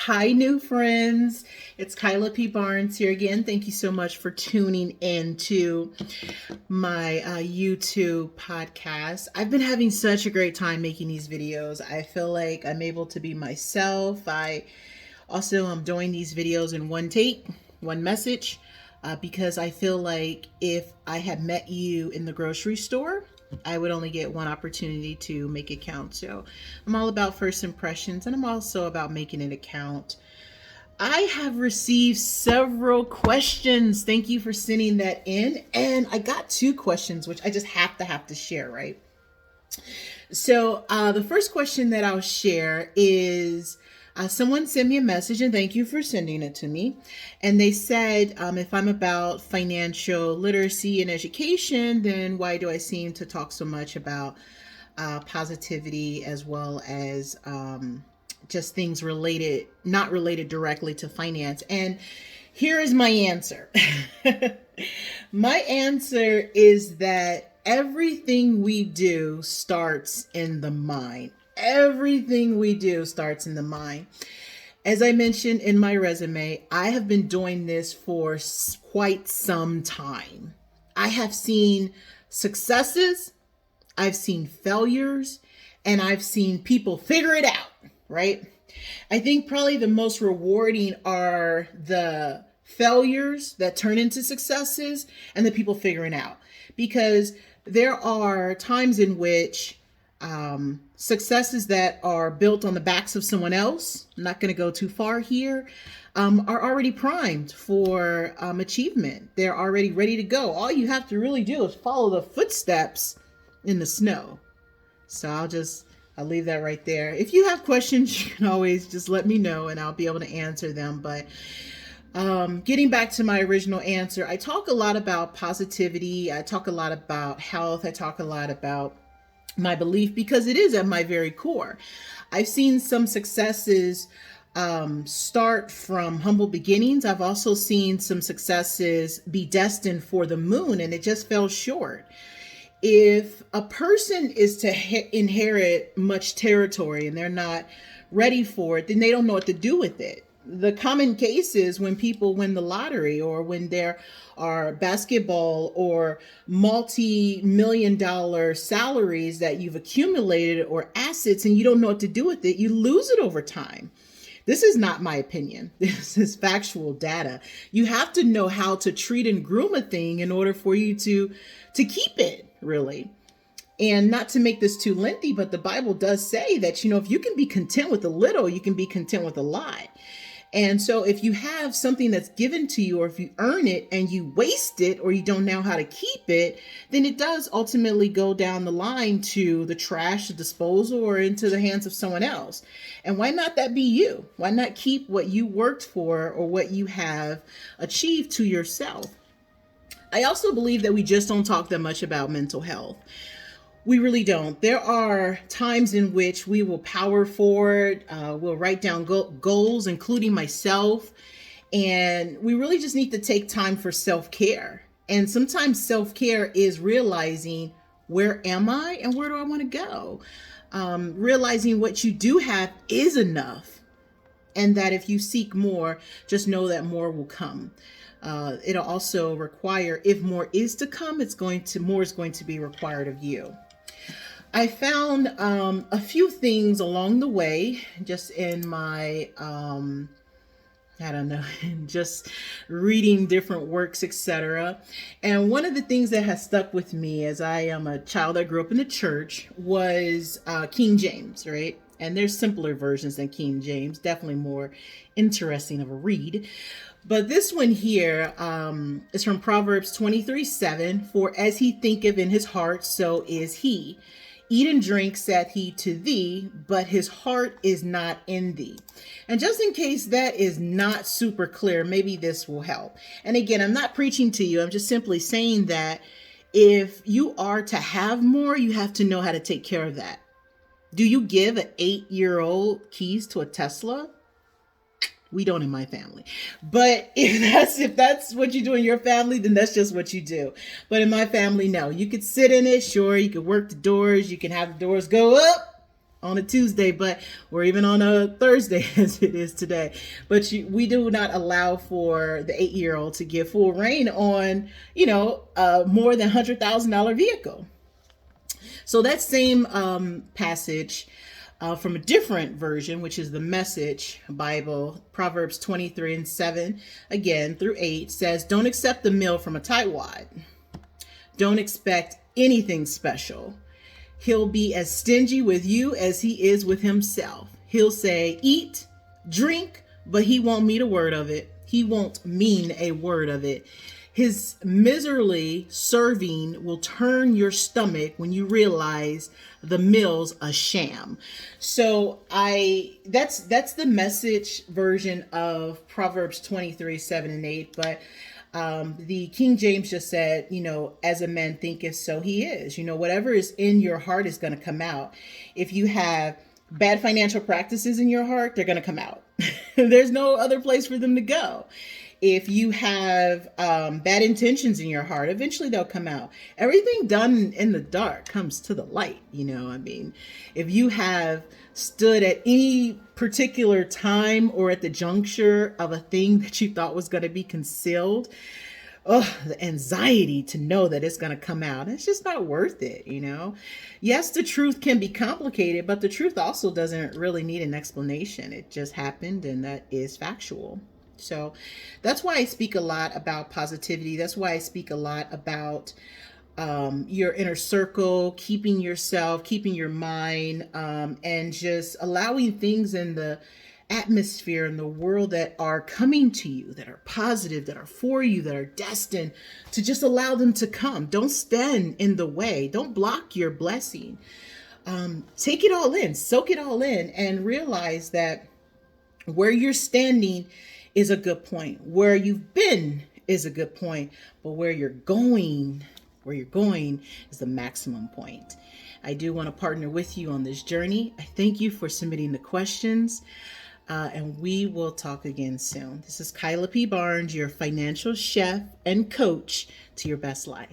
Hi, new friends. It's Khyla P here again. Thank you so much for tuning in to my YouTube podcast. I've been having such a great time making these videos. I feel like I'm able to be myself. I also am doing these videos in one take, one message, because I feel like if I had met you in the grocery store, I would only get one opportunity to make it count. So I'm all about first impressions, and I'm also about making it count. I have received several questions. Thank you for sending that in. And I got two questions, which I just have to share, right? So the first question that I'll share is someone sent me a message, and thank you for sending it to me. And they said, if I'm about financial literacy and education, then why do I seem to talk so much about positivity as well as just things related, not related directly to finance? And here is my answer. My answer is that everything we do starts in the mind. Everything we do starts in the mind. As I mentioned in my resume, I have been doing this for quite some time. I have seen successes, I've seen failures, and I've seen people figure it out, right? I think probably the most rewarding are the failures that turn into successes and the people figuring out, because there are times in which successes that are built on the backs of someone else, I'm not going to go too far here, are already primed for achievement. They're already ready to go. All you have to really do is follow the footsteps in the snow. So I'll leave that right there. If you have questions, you can always just let me know and I'll be able to answer them. But getting back to my original answer, I talk a lot about positivity. I talk a lot about health. I talk a lot about my belief because it is at my very core. I've seen some successes start from humble beginnings. I've also seen some successes be destined for the moon, and it just fell short. If a person is to inherit much territory and they're not ready for it, then they don't know what to do with it. The common case is when people win the lottery, or when there are basketball or multi-million-dollar salaries that you've accumulated or assets and you don't know what to do with it, you lose it over time. This is not my opinion. This is factual data. You have to know how to treat and groom a thing in order for you to keep it, really. And not to make this too lengthy, but the Bible does say that, if you can be content with a little, you can be content with a lot. And so if you have something that's given to you, or if you earn it and you waste it, or you don't know how to keep it, then it does ultimately go down the line to the trash, the disposal, or into the hands of someone else. And why not that be you? Why not keep what you worked for or what you have achieved to yourself? I also believe that we just don't talk that much about mental health. We really don't. There are times in which we will power forward, we'll write down goals, including myself, and we really just need to take time for self-care. And sometimes self-care is realizing, where am I and where do I want to go? Realizing what you do have is enough, and that if you seek more, just know that more will come. It'll also require, if more is to come, more is going to be required of you. I found a few things along the way, just in my, just reading different works, etc. And one of the things that has stuck with me, as I am a child that grew up in the church, was King James, right? And there's simpler versions than King James, definitely more interesting of a read. But this one here is from Proverbs 23:7. For as he thinketh in his heart, so is he. Eat and drink, saith he to thee, but his heart is not in thee. And just in case that is not super clear, maybe this will help. And again, I'm not preaching to you. I'm just simply saying that if you are to have more, you have to know how to take care of that. Do you give an 8-year-old keys to a Tesla? We don't in my family. But if that's what you do in your family, then that's just what you do. But in my family, no. You could sit in it, sure. You could work the doors. You can have the doors go up on a Tuesday, but or even on a Thursday as it is today. But we do not allow for the 8-year-old to get full reign on, more than $100,000 vehicle. So that same passage from a different version, which is the Message Bible, Proverbs 23:7, again through 8, says, "Don't accept the meal from a tightwad. Don't expect anything special. He'll be as stingy with you as he is with himself. He'll say, eat, drink, but he won't mean a word of it. He won't mean a word of it. His miserly serving will turn your stomach when you realize the meal's a sham." So that's the Message version of Proverbs 23:7 and 8. But the King James just said, as a man thinketh, so he is. Whatever is in your heart is going to come out. If you have bad financial practices in your heart, they're going to come out. There's no other place for them to go. If you have bad intentions in your heart, eventually they'll come out. Everything done in the dark comes to the light. If you have stood at any particular time or at the juncture of a thing that you thought was going to be concealed, the anxiety to know that it's going to come out, it's just not worth it. Yes, the truth can be complicated, but the truth also doesn't really need an explanation. It just happened, and that is factual. So that's why I speak a lot about positivity. That's why I speak a lot about your inner circle, keeping yourself, keeping your mind, and just allowing things in the atmosphere in the world that are coming to you, that are positive, that are for you, that are destined, to just allow them to come. Don't stand in the way. Don't block your blessing. Take it all in, soak it all in, and realize that where you're standing is a good point. Where you've been is a good point, but where you're going is the maximum point. I do want to partner with you on this journey. I thank you for submitting the questions, and we will talk again soon. This is Khyla P. Barnes, your financial chef and coach to your best life.